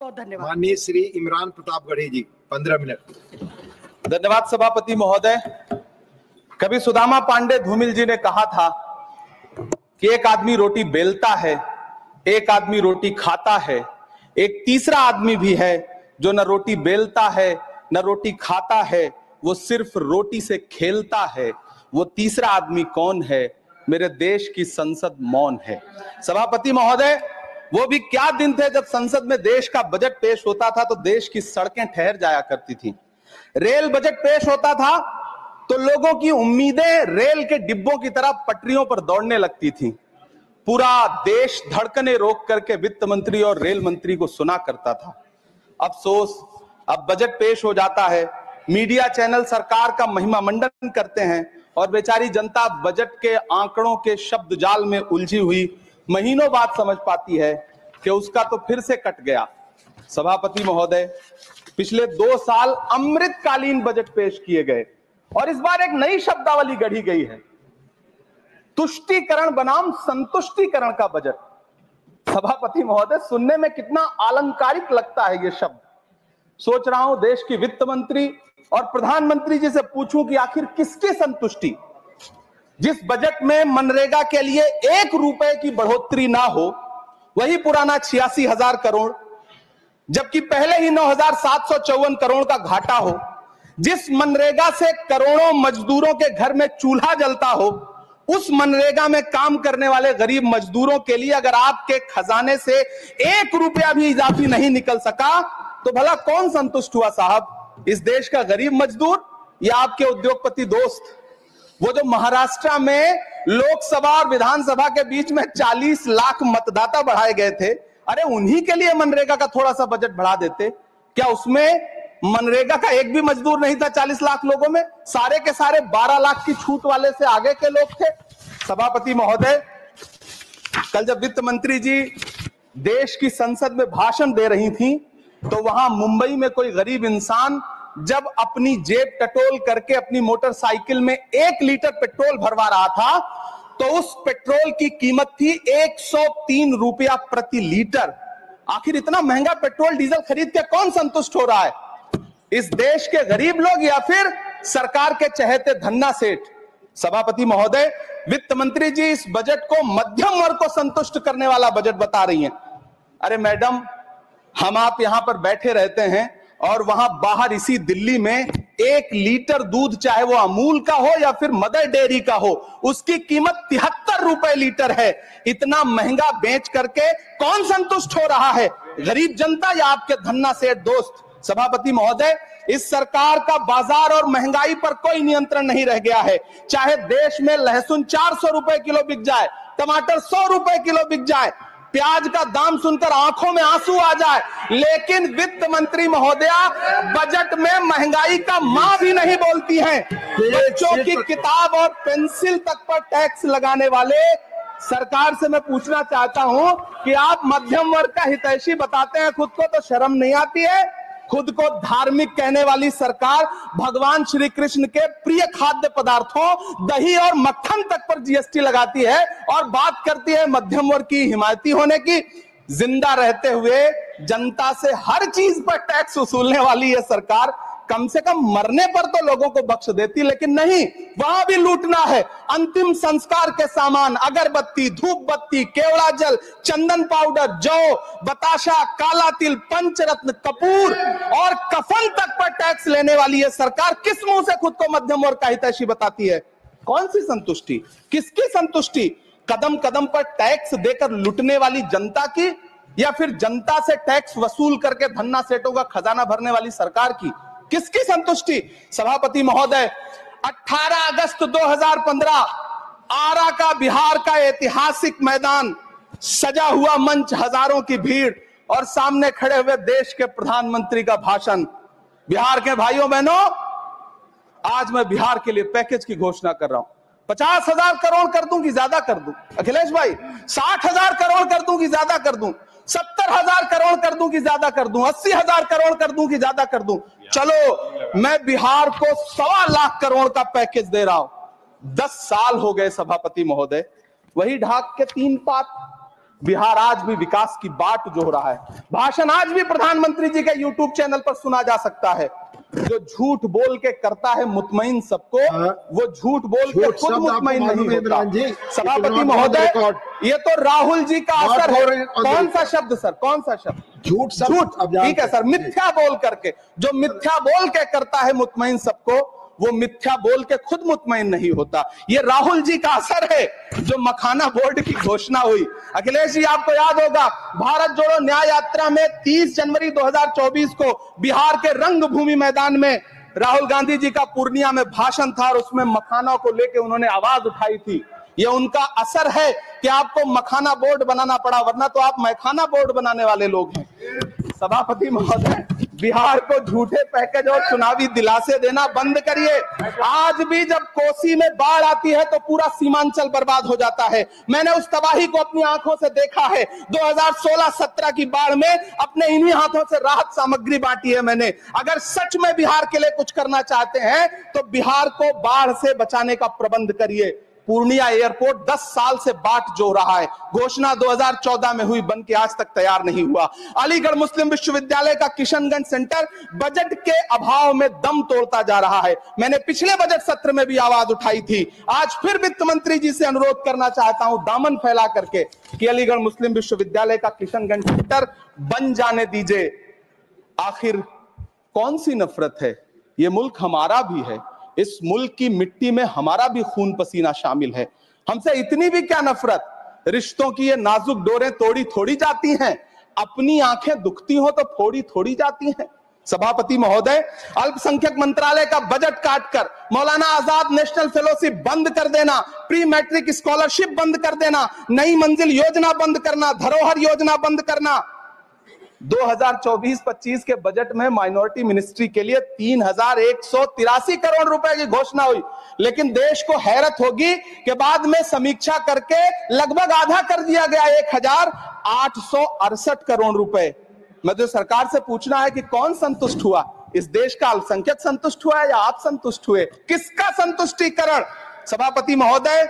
बहुत धन्यवाद। माननीय श्री इमरान प्रतापगढ़ी जी 15 मिनट। धन्यवाद सभापति महोदय। कभी सुदामा पांडे धूमिल जी ने कहा था कि एक आदमी रोटी बेलता है, एक आदमी रोटी खाता है, एक तीसरा आदमी भी है जो न रोटी बेलता है न रोटी खाता है, वो सिर्फ रोटी से खेलता है। वो तीसरा आदमी कौन है? मेरे देश की संसद मौन है। सभापति महोदय, वो भी क्या दिन थे जब संसद में देश का बजट पेश होता था तो देश की सड़कें ठहर जाया करती थी। रेल बजट पेश होता था तो लोगों की उम्मीदें रेल के डिब्बों की तरह पटरियों पर दौड़ने लगती थी। पूरा देश धड़कने रोक करके वित्त मंत्री और रेल मंत्री को सुना करता था। अफसोस, अब बजट पेश हो जाता है, मीडिया चैनल सरकार का महिमा मंडन करते हैं और बेचारी जनता बजट के आंकड़ों के शब्द जाल में उलझी हुई महीनों बाद समझ पाती है कि उसका तो फिर से कट गया। सभापति महोदय, पिछले 2 साल अमृतकालीन बजट पेश किए गए और इस बार एक नई शब्दावली गढ़ी गई है, तुष्टीकरण बनाम संतुष्टीकरण का बजट। सभापति महोदय, सुनने में कितना अलंकारिक लगता है ये शब्द। सोच रहा हूं देश की वित्त मंत्री और प्रधानमंत्री जी से पूछूं कि आखिर किसकी संतुष्टि? जिस बजट में मनरेगा के लिए 1 रुपए की बढ़ोतरी ना हो, वही पुराना 86,000 करोड़, जबकि पहले ही 9,754 करोड़ का घाटा हो, जिस मनरेगा से करोड़ों मजदूरों के घर में चूल्हा जलता हो, उस मनरेगा में काम करने वाले गरीब मजदूरों के लिए अगर आपके खजाने से 1 रुपया भी इजाफी नहीं निकल सका तो भला कौन संतुष्ट हुआ साहब? इस देश का गरीब मजदूर या आपके उद्योगपति दोस्त? वो जो महाराष्ट्र में लोकसभा और विधानसभा के बीच में 40 लाख मतदाता बढ़ाए गए थे, अरे उन्हीं के लिए मनरेगा का थोड़ा सा बजट बढ़ा देते। क्या उसमें मनरेगा का एक भी मजदूर नहीं था 40 लाख लोगों में? सारे के सारे 12 लाख की छूट वाले से आगे के लोग थे। सभापति महोदय, कल जब वित्त मंत्री जी देश की संसद में भाषण दे रही थी तो वहां मुंबई में कोई गरीब इंसान जब अपनी जेब टटोल करके अपनी मोटरसाइकिल में 1 लीटर पेट्रोल भरवा रहा था तो उस पेट्रोल की कीमत थी 103 रुपया प्रति लीटर। आखिर इतना महंगा पेट्रोल डीजल खरीद के कौन संतुष्ट हो रहा है? इस देश के गरीब लोग या फिर सरकार के चहेते धन्ना सेठ? सभापति महोदय, वित्त मंत्री जी इस बजट को मध्यम वर्ग को संतुष्ट करने वाला बजट बता रही हैं। अरे मैडम, हम आप यहां पर बैठे रहते हैं और वहां बाहर इसी दिल्ली में 1 लीटर दूध, चाहे वो अमूल का हो या फिर मदर डेयरी का हो, उसकी कीमत 73 रुपए लीटर है। इतना महंगा बेच करके कौन संतुष्ट हो रहा है? गरीब जनता या आपके धन्ना सेठ दोस्त? सभापति महोदय, इस सरकार का बाजार और महंगाई पर कोई नियंत्रण नहीं रह गया है। चाहे देश में लहसुन 400 रुपए किलो बिक जाए, टमाटर 100 रुपए किलो बिक जाए, प्याज का दाम सुनकर आंखों में आंसू आ जाए, लेकिन वित्त मंत्री महोदया बजट में महंगाई का मां भी नहीं बोलती हैं। बच्चों की किताब और पेंसिल तक पर टैक्स लगाने वाले सरकार से मैं पूछना चाहता हूं कि आप मध्यम वर्ग का हितैषी बताते हैं, खुद को तो शर्म नहीं आती है? खुद को धार्मिक कहने वाली सरकार भगवान श्री कृष्ण के प्रिय खाद्य पदार्थों दही और मक्खन तक पर जीएसटी लगाती है और बात करती है मध्यम वर्ग की हिमायती होने की। जिंदा रहते हुए जनता से हर चीज पर टैक्स वसूलने वाली यह सरकार कम से कम मरने पर तो लोगों को बख्श देती, लेकिन नहीं, वहां भी लूटना है। अंतिम संस्कार के सामान, अगरबत्ती, धूप बत्ती, केवड़ा जल, चंदन पाउडर, जौ, बताशा, काला तिल, पंचरत्न, कपूर और कफन तक पर टैक्स लेने वाली यह सरकार किस मुंह से खुद को मध्यम वर्ग का हितैषी बताती है? कौन सी संतुष्टि? किसकी संतुष्टि? कदम कदम पर टैक्स देकर लूटने वाली जनता की या फिर जनता से टैक्स वसूल करके धन्ना सेठों का खजाना भरने वाली सरकार की? किसकी संतुष्टि? सभापति महोदय, 18 अगस्त 2015 आरा का बिहार का ऐतिहासिक मैदान, सजा हुआ मंच, हजारों की भीड़ और सामने खड़े हुए देश के प्रधानमंत्री का भाषण। बिहार के भाइयों बहनों, आज मैं बिहार के लिए पैकेज की घोषणा कर रहा हूं। 50,000 करोड़ कर दूं कि ज्यादा कर दूं? अखिलेश भाई, 60,000 करोड़ कर दूं कि ज्यादा कर दूं? 70,000 करोड़ कर दूं कि ज्यादा कर दूं? 80,000 करोड़ कर दूं कि ज्यादा कर दूं? चलो, मैं बिहार को 1.25 लाख करोड़ का पैकेज दे रहा हूं। 10 साल हो गए सभापति महोदय, वही ढाक के 3 पात, बिहार आज भी विकास की बाट जो रहा है। भाषण आज भी प्रधानमंत्री जी के यूट्यूब चैनल पर सुना जा सकता है। जो झूठ बोल के करता है मुतमईन सबको, वो झूठ बोल के खुद मुतमईन नहीं होता। सभापति महोदय, ये तो राहुल जी का असर है। कौन सा शब्द सर, कौन सा शब्द? झूठ। ठीक है सर, मिथ्या बोल करके, जो मिथ्या बोल के करता है मुतमईन सबको, वो मिथ्या बोल के खुद मुतमईन नहीं होता। ये राहुल जी का असर है। जो मखाना बोर्ड की घोषणा हुई, अखिलेश जी आपको याद होगा, भारत जोड़ो न्याय यात्रा में 30 जनवरी 2024 को बिहार के रंगभूमि मैदान में राहुल गांधी जी का पूर्णिया में भाषण था और उसमें मखाना को लेकर उन्होंने आवाज उठाई थी। ये उनका असर है कि आपको मखाना बोर्ड बनाना पड़ा, वरना तो आप मैखाना बोर्ड बनाने वाले लोग हैं। सभापति महोदय, बिहार को झूठे पैकेज और चुनावी दिलासे देना बंद करिए। आज भी जब कोसी में बाढ़ आती है तो पूरा सीमांचल बर्बाद हो जाता है। मैंने उस तबाही को अपनी आंखों से देखा है। 2016-17 की बाढ़ में अपने इन्हीं हाथों से राहत सामग्री बांटी है मैंने। अगर सच में बिहार के लिए कुछ करना चाहते हैं तो बिहार को बाढ़ से बचाने का प्रबंध करिए। पूर्णिया एयरपोर्ट 10 साल से बाट जो रहा है, घोषणा 2014 में हुई, बन के आज तक तैयार नहीं हुआ। अलीगढ़ मुस्लिम विश्वविद्यालय का किशनगंज सेंटर बजट के अभाव में दम तोड़ता जा रहा है। मैंने पिछले बजट सत्र में भी आवाज उठाई थी। आज फिर वित्त मंत्री जी से अनुरोध करना चाहता हूं, दामन फैला करके, कि अलीगढ़ मुस्लिम विश्वविद्यालय का किशनगंज सेंटर बन जाने दीजिए। आखिर कौन सी नफरत है? ये मुल्क हमारा भी है। इस मुल्क की मिट्टी में हमारा भी खून पसीना शामिल है। हमसे इतनी भी क्या नफरत? रिश्तों की ये नाजुक डोरें तोड़ी थोड़ी जाती हैं। अपनी आंखें दुखती हो तो फोड़ी थोड़ी जाती हैं। सभापति महोदय, अल्पसंख्यक मंत्रालय का बजट काटकर मौलाना आजाद नेशनल फेलोशिप बंद कर देना, प्री मैट्रिक स्कॉलरशिप बंद कर देना, नई मंजिल योजना बंद करना, धरोहर योजना बंद करना। 2024-25 के बजट में माइनॉरिटी मिनिस्ट्री के लिए 3183 करोड़ रुपए की घोषणा हुई, लेकिन देश को हैरत होगी कि बाद में समीक्षा करके लगभग आधा कर दिया गया, 1868 करोड़ रुपए। मुझे सरकार से पूछना है कि कौन संतुष्ट हुआ? इस देश का अल्पसंख्यक संतुष्ट हुआ है या आप संतुष्ट हुए? किसका संतुष्टिकरण? सभापति महोदय,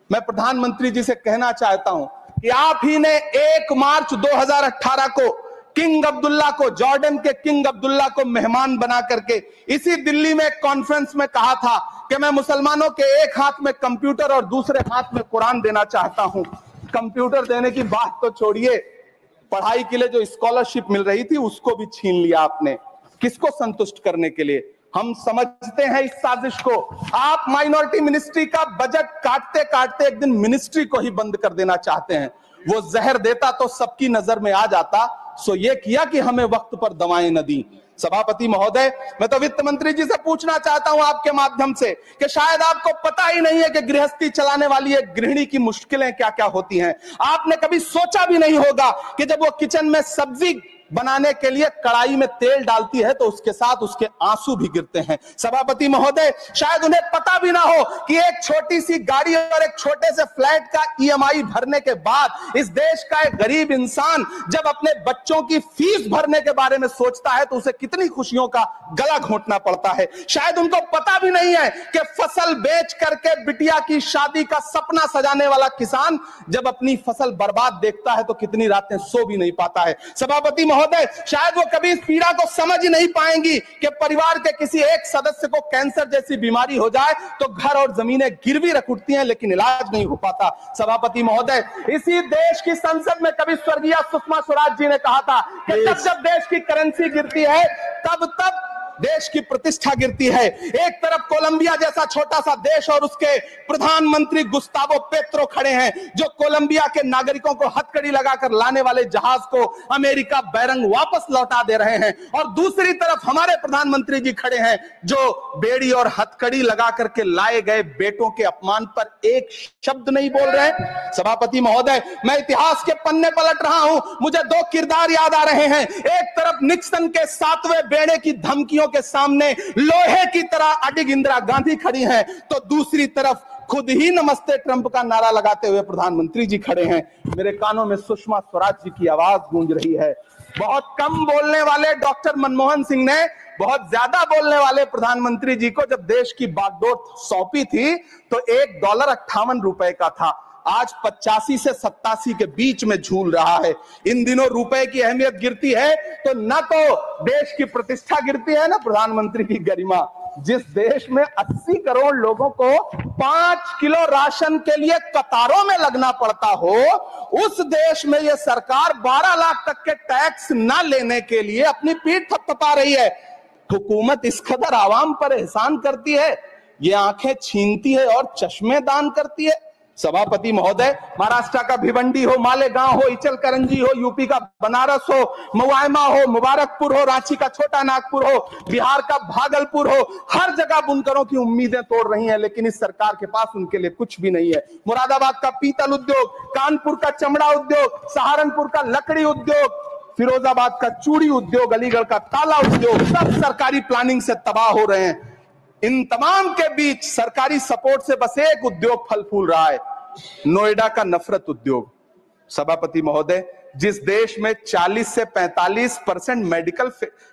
मैं प्रधानमंत्री जी से कहना चाहता हूं कि आप ही ने 1 मार्च 2018 को किंग अब्दुल्ला को, जॉर्डन के किंग अब्दुल्ला को मेहमान बना करके इसी दिल्ली में कॉन्फ्रेंस में कहा था कि मैं मुसलमानों के एक हाथ में कंप्यूटर और दूसरे हाथ में कुरान देना चाहता हूं। कंप्यूटर देने की बात तो छोड़िए, पढ़ाई के लिए जो स्कॉलरशिप मिल रही थी उसको भी छीन लिया आपने। किसको संतुष्ट करने के लिए? हम समझते हैं इस साजिश को। आप माइनॉरिटी मिनिस्ट्री का बजट काटते काटते एक दिन मिनिस्ट्री को ही बंद कर देना चाहते हैं। वो जहर देता तो सबकी नजर में आ जाता, सो ये किया कि हमें वक्त पर दवाएं न दी। सभापति महोदय, मैं तो वित्त मंत्री जी से पूछना चाहता हूं आपके माध्यम से कि शायद आपको पता ही नहीं है कि गृहस्थी चलाने वाली एक गृहिणी की मुश्किलें क्या क्या होती हैं। आपने कभी सोचा भी नहीं होगा कि जब वो किचन में सब्जी बनाने के लिए कड़ाई में तेल डालती है तो उसके साथ उसके आंसू भी गिरते हैं। सभापति महोदय, शायद उन्हें पता भी ना हो कि एक छोटी सी गाड़ी और एक छोटे से फ्लैट का ईएमआई भरने के बाद इस देश का एक गरीब इंसान जब अपने बच्चों की फीस भरने के बारे में सोचता है तो उसे कितनी खुशियों का गला घोंटना पड़ता है। शायद उनको पता भी नहीं है कि फसल बेच करके बिटिया की शादी का सपना सजाने वाला किसान जब अपनी फसल बर्बाद देखता है तो कितनी रातें सो भी नहीं पाता है। सभापति महोदय, शायद वो कभी इस पीड़ा को समझ ही नहीं पाएंगी कि परिवार के किसी एक सदस्य को कैंसर जैसी बीमारी हो जाए तो घर और जमीनें गिरवी रख उठती हैं लेकिन इलाज नहीं हो पाता। सभापति महोदय, इसी देश की संसद में कभी स्वर्गीय सुषमा स्वराज जी ने कहा था कि जब देश की करेंसी गिरती है तब देश की प्रतिष्ठा गिरती है। एक तरफ कोलंबिया जैसा छोटा सा देश और उसके प्रधानमंत्री गुस्तावो पेत्रो खड़े हैं जो कोलंबिया के नागरिकों को हथकड़ी लगाकर लाने वाले जहाज को अमेरिका बैरंग वापस लौटा दे रहे हैं, और दूसरी तरफ हमारे प्रधानमंत्री जी खड़े हैं जो बेड़ी और हथकड़ी लगा करके लाए गए बेटों के अपमान पर एक शब्द नहीं बोल रहे। सभापति महोदय, मैं इतिहास के पन्ने पलट रहा हूं, मुझे 2 किरदार याद आ रहे हैं। एक तरफ निक्सन के 7वें बेड़े की धमकियों के सामने लोहे की तरह अडिग इंदिरा गांधी खड़ी हैं, तो दूसरी तरफ खुद ही नमस्ते ट्रंप का नारा लगाते हुए प्रधानमंत्री जी खड़े हैं। मेरे कानों में सुषमा स्वराज जी की आवाज गूंज रही है। बहुत कम बोलने वाले डॉक्टर मनमोहन सिंह ने बहुत ज्यादा बोलने वाले प्रधानमंत्री जी को जब देश की बागडोर सौंपी थी तो $1 58 का था। आज 85 से 87 के बीच में झूल रहा है। इन दिनों रुपए की अहमियत गिरती है तो न तो देश की प्रतिष्ठा गिरती है ना प्रधानमंत्री की गरिमा। जिस देश में 80 करोड़ लोगों को 5 किलो राशन के लिए कतारों में लगना पड़ता हो, उस देश में यह सरकार 12 लाख तक के टैक्स न लेने के लिए अपनी पीठ थपथपा रही है। हुकूमत इस कदर आवाम पर एहसान करती है, ये आंखें छीनती है और चश्मे दान करती है। सभापति महोदय, महाराष्ट्र का भिवंडी हो, मालेगांव हो, इचलकरंजी हो, यूपी का बनारस हो, मुआयमा हो, मुबारकपुर हो, रांची का छोटा नागपुर हो, बिहार का भागलपुर हो, हर जगह बुनकरों की उम्मीदें तोड़ रही हैं, लेकिन इस सरकार के पास उनके लिए कुछ भी नहीं है। मुरादाबाद का पीतल उद्योग, कानपुर का चमड़ा उद्योग, सहारनपुर का लकड़ी उद्योग, फिरोजाबाद का चूड़ी उद्योग, अलीगढ़ का ताला उद्योग, सब सरकारी प्लानिंग से तबाह हो रहे हैं। इन तमाम के बीच सरकारी सपोर्ट से बस एक उद्योग फल फूल रहा है, नोएडा का नफरत उद्योग। सभापति महोदय, जिस देश में 40 से 45% मेडिकल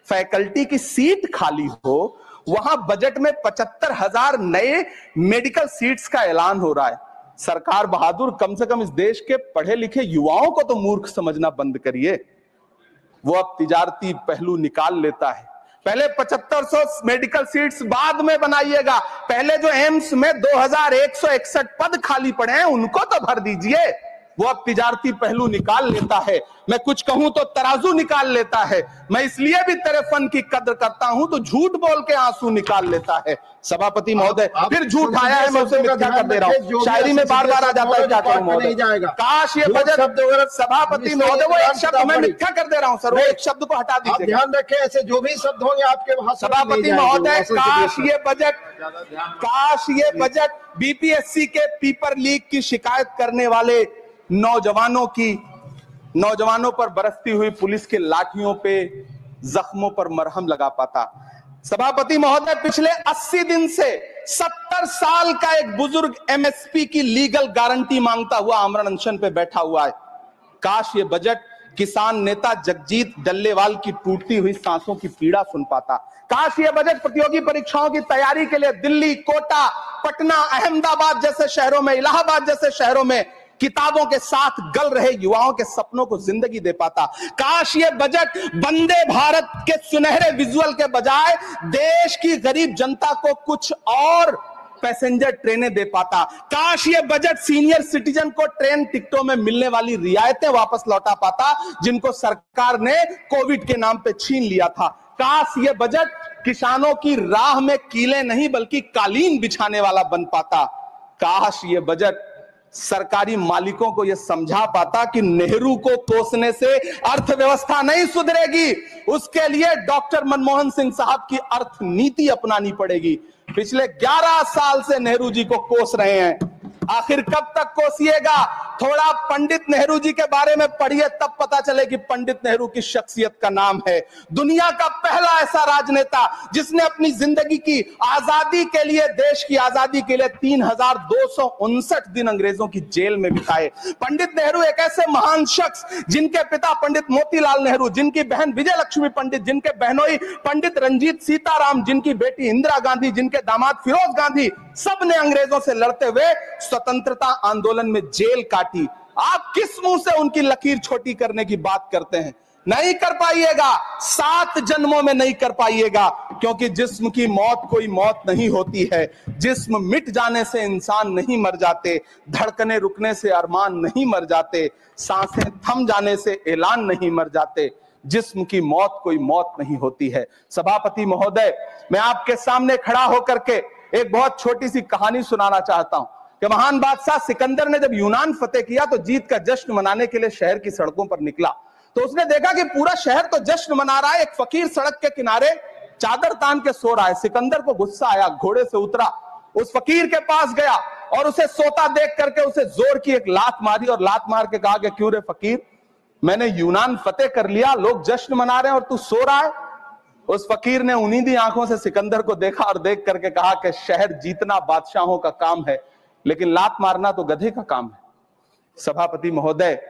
फैकल्टी की सीट खाली हो, वहां बजट में 75,000 नए मेडिकल सीट्स का ऐलान हो रहा है। सरकार बहादुर, कम से कम इस देश के पढ़े लिखे युवाओं को तो मूर्ख समझना बंद करिए। वो अब तिजारती पहलू निकाल लेता है। पहले 7500 मेडिकल सीट्स बाद में बनाइएगा, पहले जो एम्स में 2161 पद खाली पड़े हैं उनको तो भर दीजिए। वो अब तिजारती पहलू निकाल लेता है। मैं कुछ कहूं तो तराजू निकाल लेता है। मैं इसलिए भी तेरे फन की कद्र करता हूं तो झूठ बोल के आंसू निकाल लेता है। सभापति महोदय, फिर झूठ आया है, मैं उसे मिथ्या कर दे रहा हूं। शायरी में बार बार आ जाता है, क्या करूं महोदय। काश ये बजट, सभापति महोदय, वो एक शब्द मैं मिथ्या कर दे रहा हूं सर, वो एक शब्द को हटा दीजिए। ध्यान रखें, ऐसे जो भी शब्द होंगे आपके वहां। सभापति महोदय, काश ये बजट बीपीएससी के पेपर लीक की शिकायत करने वाले नौजवानों पर बरसती हुई पुलिस के लाठियों पे, जख्मों पर मरहम लगा पाता। सभापति महोदय, पिछले 80 दिन से 70 साल का एक बुजुर्ग एमएसपी की लीगल गारंटी मांगता हुआ आमरण अनशन पे बैठा हुआ है। काश ये बजट किसान नेता जगजीत डल्लेवाल की टूटती हुई सांसों की पीड़ा सुन पाता। काश ये बजट प्रतियोगी परीक्षाओं की तैयारी के लिए दिल्ली, कोटा, पटना, अहमदाबाद जैसे शहरों में, इलाहाबाद जैसे शहरों में किताबों के साथ गल रहे युवाओं के सपनों को जिंदगी दे पाता। काश ये बजट वंदे भारत के सुनहरे विजुअल के बजाय देश की गरीब जनता को कुछ और पैसेंजर ट्रेनें दे पाता। काश ये बजट सीनियर सिटीजन को ट्रेन टिकटों में मिलने वाली रियायतें वापस लौटा पाता, जिनको सरकार ने कोविड के नाम पे छीन लिया था। काश ये बजट किसानों की राह में कीले नहीं बल्कि कालीन बिछाने वाला बन पाता। काश ये बजट सरकारी मालिकों को यह समझा पाता कि नेहरू को कोसने से अर्थव्यवस्था नहीं सुधरेगी, उसके लिए डॉक्टर मनमोहन सिंह साहब की अर्थ नीति अपनानी पड़ेगी। पिछले 11 साल से नेहरू जी को कोस रहे हैं, आखिर कब तक कोसिएगा? थोड़ा पंडित नेहरू जी के बारे में पढ़िए, तब पता चले कि पंडित नेहरू की शख्सियत का नाम है। दुनिया का पहला ऐसा राजनेता जिसने अपनी जिंदगी की आजादी के लिए, देश की आजादी के लिए 3259 दिन अंग्रेजों की जेल में बिताए। पंडित नेहरू एक ऐसे महान शख्स जिनके पिता पंडित मोतीलाल नेहरू, जिनकी बहन विजय लक्ष्मी पंडित, जिनके बहनोई पंडित रंजीत सीताराम, जिनकी बेटी इंदिरा गांधी, जिनके दामाद फिरोज गांधी, सब ने अंग्रेजों से लड़ते हुए स्वतंत्रता आंदोलन में जेल काटी। आप किस मुंह से उनकी लकीर छोटी करने की बात करते हैं? नहीं कर पाइएगा, 7 जन्मों में नहीं कर पाइएगा, क्योंकि जिस्म की मौत कोई मौत नहीं होती है। जिस्म मिट जाने से इंसान नहीं मर जाते, धड़कने रुकने से अरमान नहीं मर जाते, सांसें थम जाने से ऐलान नहीं मर जाते। जिस्म की मौत कोई मौत नहीं होती है। सभापति महोदय, मैं आपके सामने खड़ा होकर के एक बहुत छोटी सी कहानी सुनाना चाहता हूं कि महान बादशाह सिकंदर ने जब यूनान फतेह किया तो जीत का जश्न मनाने के लिए शहर की सड़कों पर निकला। तो उसने देखा कि पूरा शहर तो जश्न मना रहा है, एक फकीर सड़क के किनारे चादर तान के सो रहा है। सिकंदर को गुस्सा आया, घोड़े से उतरा, उस फकीर के पास गया और उसे सोता देख करके उसे जोर की एक लात मारी और लात मार के कहा कि क्यों रे फकीर, मैंने यूनान फतेह कर लिया, लोग जश्न मना रहे हैं और तू सो रहा है। उस फकीर ने उन्नीदी आंखों से सिकंदर को देखा और देख करके कहा कि शहर जीतना बादशाहों का काम है, लेकिन लात मारना तो गधे का काम है। सभापति महोदय,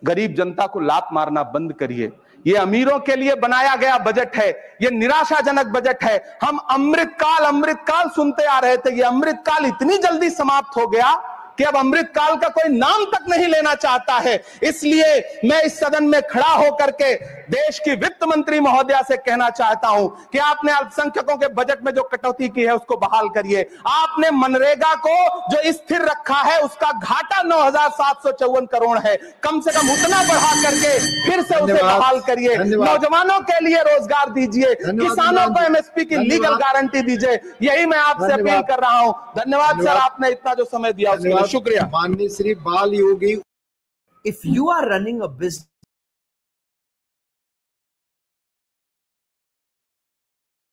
गरीब जनता को लात मारना बंद करिए। ये अमीरों के लिए बनाया गया बजट है, ये निराशाजनक बजट है। हम अमृतकाल सुनते आ रहे थे, ये अमृतकाल इतनी जल्दी समाप्त हो गया कि अब अमृत काल का कोई नाम तक नहीं लेना चाहता है। इसलिए मैं इस सदन में खड़ा होकर के देश की वित्त मंत्री महोदया से कहना चाहता हूं कि आपने अल्पसंख्यकों के बजट में जो कटौती की है उसको बहाल करिए। आपने मनरेगा को जो स्थिर रखा है उसका घाटा 9,754 करोड़ है, कम से कम उतना बढ़ा करके फिर से उसे बहाल करिए। नौजवानों के लिए रोजगार दीजिए, किसानों को एमएसपी की लीगल गारंटी दीजिए। यही मैं आपसे अपील कर रहा हूं। धन्यवाद सर, आपने इतना जो समय दिया उसके लिए शुक्रिया। माननीय श्री बाल योगी। If you are running a business